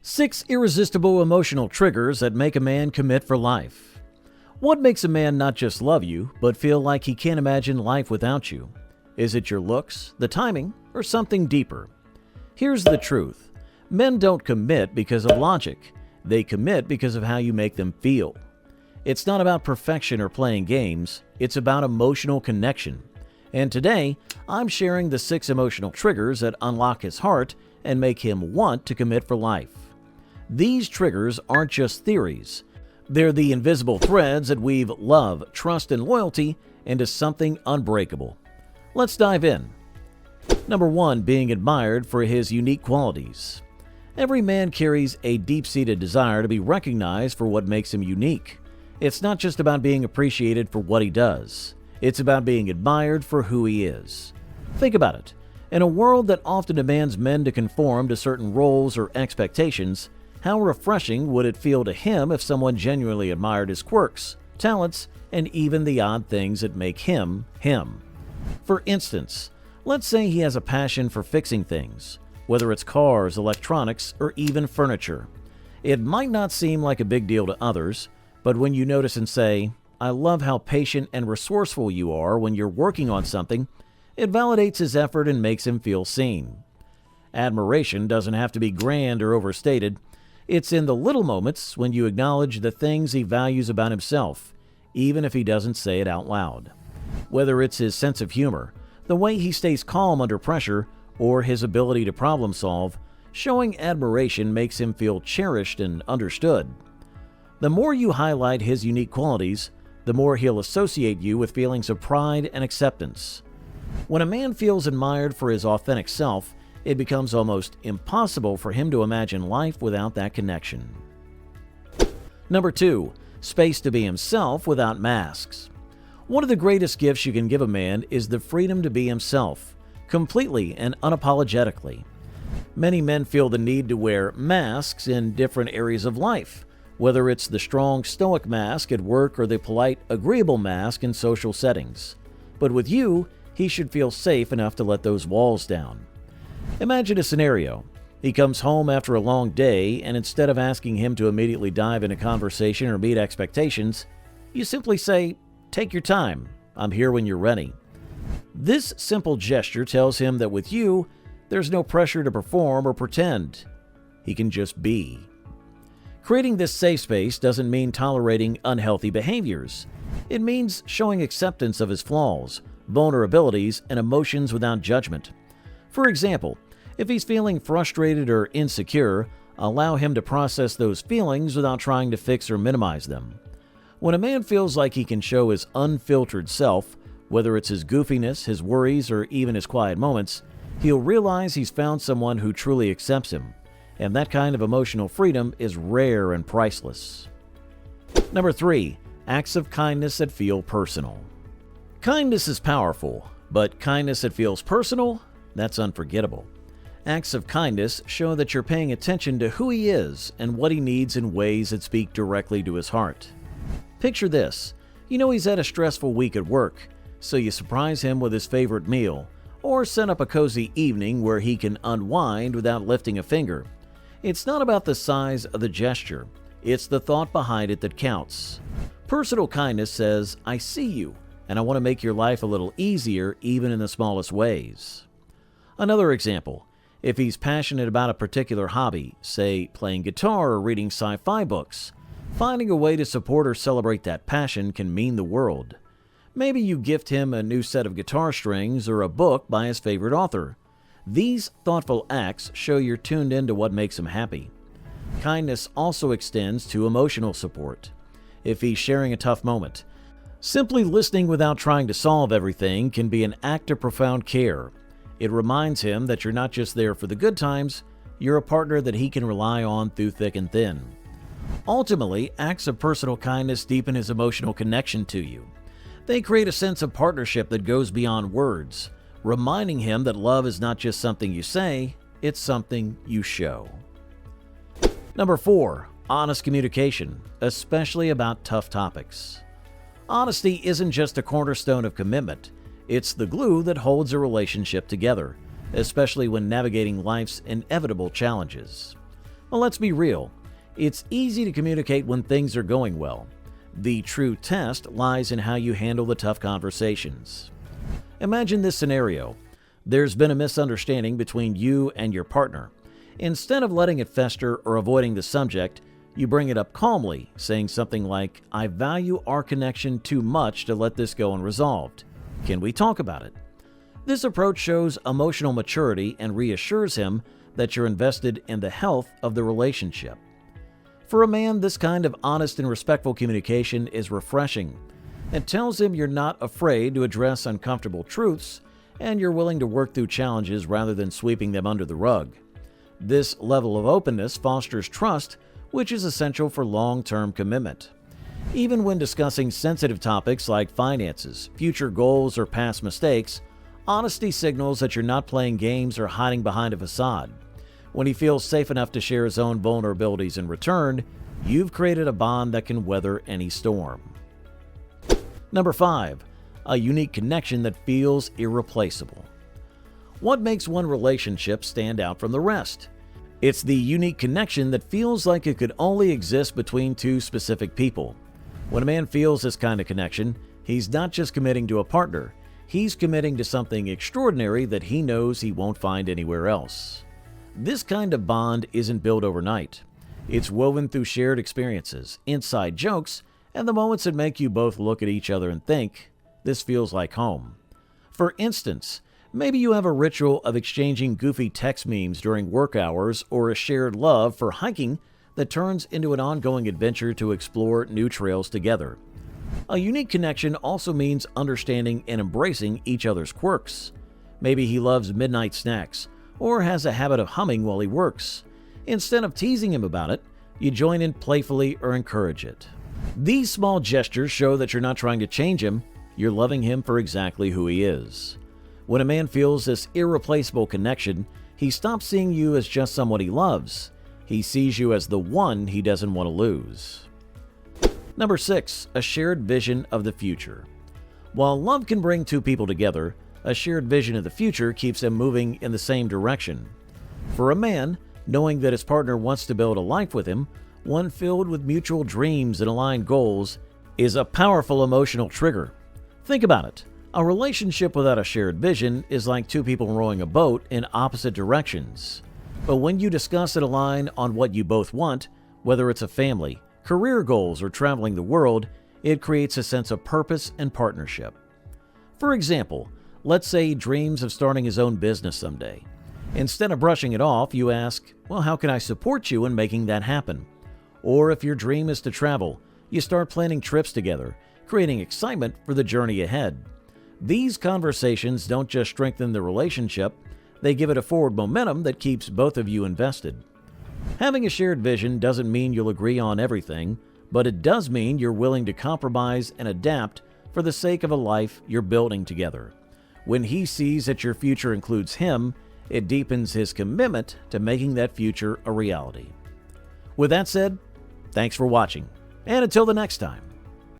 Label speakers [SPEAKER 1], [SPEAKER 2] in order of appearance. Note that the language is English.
[SPEAKER 1] 6 irresistible emotional triggers that make a man commit for life. What makes a man not just love you, but feel like he can't imagine life without you? Is it your looks, the timing, or something deeper? Here's the truth. Men don't commit because of logic. They commit because of how you make them feel. It's not about perfection or playing games. It's about emotional connection. And today, I'm sharing the 6 emotional triggers that unlock his heart and make him want to commit for life. These triggers aren't just theories. They're the invisible threads that weave love, trust, and loyalty into something unbreakable. Let's dive in. Number 1. Being admired for his unique qualities. Every man carries a deep-seated desire to be recognized for what makes him unique. It's not just about being appreciated for what he does. It's about being admired for who he is. Think about it. In a world that often demands men to conform to certain roles or expectations, how refreshing would it feel to him if someone genuinely admired his quirks, talents, and even the odd things that make him, him? For instance, let's say he has a passion for fixing things, whether it's cars, electronics, or even furniture. It might not seem like a big deal to others, but when you notice and say, "I love how patient and resourceful you are when you're working on something," it validates his effort and makes him feel seen. Admiration doesn't have to be grand or overstated. It's in the little moments when you acknowledge the things he values about himself, even if he doesn't say it out loud. Whether it's his sense of humor, the way he stays calm under pressure, or his ability to problem solve, showing admiration makes him feel cherished and understood. The more you highlight his unique qualities, the more he'll associate you with feelings of pride and acceptance. When a man feels admired for his authentic self, it becomes almost impossible for him to imagine life without that connection. Number 2. Space to be himself without masks. One of the greatest gifts you can give a man is the freedom to be himself, completely and unapologetically. Many men feel the need to wear masks in different areas of life, whether it's the strong stoic mask at work or the polite agreeable mask in social settings. But with you, he should feel safe enough to let those walls down. Imagine a scenario. He comes home after a long day, and instead of asking him to immediately dive into conversation or meet expectations, you simply say, "Take your time. I'm here when you're ready." This simple gesture tells him that with you, there's no pressure to perform or pretend. He can just be. Creating this safe space doesn't mean tolerating unhealthy behaviors. It means showing acceptance of his flaws, vulnerabilities, and emotions without judgment. For example, if he's feeling frustrated or insecure, allow him to process those feelings without trying to fix or minimize them. When a man feels like he can show his unfiltered self, whether it's his goofiness, his worries, or even his quiet moments, he'll realize he's found someone who truly accepts him. And that kind of emotional freedom is rare and priceless. Number 3. Acts of kindness that feel personal. Kindness is powerful, but kindness that feels personal? That's unforgettable. Acts of kindness show that you're paying attention to who he is and what he needs in ways that speak directly to his heart. Picture this. You know he's had a stressful week at work, so you surprise him with his favorite meal, or set up a cozy evening where he can unwind without lifting a finger. It's not about the size of the gesture. It's the thought behind it that counts. Personal kindness says, "I see you, and I want to make your life a little easier even in the smallest ways." Another example, if he's passionate about a particular hobby, say playing guitar or reading sci-fi books, finding a way to support or celebrate that passion can mean the world. Maybe you gift him a new set of guitar strings or a book by his favorite author. These thoughtful acts show you're tuned into what makes him happy. Kindness also extends to emotional support. If he's sharing a tough moment, simply listening without trying to solve everything can be an act of profound care. It reminds him that you're not just there for the good times, you're a partner that he can rely on through thick and thin. Ultimately, acts of personal kindness deepen his emotional connection to you. They create a sense of partnership that goes beyond words, reminding him that love is not just something you say, it's something you show. Number 4. Honest communication, especially about tough topics. Honesty isn't just a cornerstone of commitment. It's the glue that holds a relationship together, especially when navigating life's inevitable challenges. Well, let's be real. It's easy to communicate when things are going well. The true test lies in how you handle the tough conversations. Imagine this scenario. There's been a misunderstanding between you and your partner. Instead of letting it fester or avoiding the subject, you bring it up calmly, saying something like, "I value our connection too much to let this go unresolved. Can we talk about it?" This approach shows emotional maturity and reassures him that you're invested in the health of the relationship. For a man, this kind of honest and respectful communication is refreshing. It tells him you're not afraid to address uncomfortable truths and you're willing to work through challenges rather than sweeping them under the rug. This level of openness fosters trust, which is essential for long-term commitment. Even when discussing sensitive topics like finances, future goals, or past mistakes, honesty signals that you're not playing games or hiding behind a facade. When he feels safe enough to share his own vulnerabilities in return, you've created a bond that can weather any storm. Number 5. A unique connection that feels irreplaceable. What makes one relationship stand out from the rest? It's the unique connection that feels like it could only exist between two specific people. When a man feels this kind of connection, he's not just committing to a partner, he's committing to something extraordinary that he knows he won't find anywhere else. This kind of bond isn't built overnight. It's woven through shared experiences, inside jokes, and the moments that make you both look at each other and think, "This feels like home." For instance, maybe you have a ritual of exchanging goofy text memes during work hours or a shared love for hiking that turns into an ongoing adventure to explore new trails together. A unique connection also means understanding and embracing each other's quirks. Maybe he loves midnight snacks or has a habit of humming while he works. Instead of teasing him about it, you join in playfully or encourage it. These small gestures show that you're not trying to change him, you're loving him for exactly who he is. When a man feels this irreplaceable connection, he stops seeing you as just someone he loves. He sees you as the one he doesn't want to lose. Number 6. A shared vision of the future. While love can bring two people together, a shared vision of the future keeps them moving in the same direction. For a man, knowing that his partner wants to build a life with him, one filled with mutual dreams and aligned goals, is a powerful emotional trigger. Think about it. A relationship without a shared vision is like two people rowing a boat in opposite directions. But when you discuss and align on what you both want, whether it's a family, career goals, or traveling the world, it creates a sense of purpose and partnership. For example, let's say he dreams of starting his own business someday. Instead of brushing it off, you ask, "Well, how can I support you in making that happen?" Or if your dream is to travel, you start planning trips together, creating excitement for the journey ahead. These conversations don't just strengthen the relationship, they give it a forward momentum that keeps both of you invested. Having a shared vision doesn't mean you'll agree on everything, but it does mean you're willing to compromise and adapt for the sake of a life you're building together. When he sees that your future includes him, it deepens his commitment to making that future a reality. With that said, thanks for watching, and until the next time.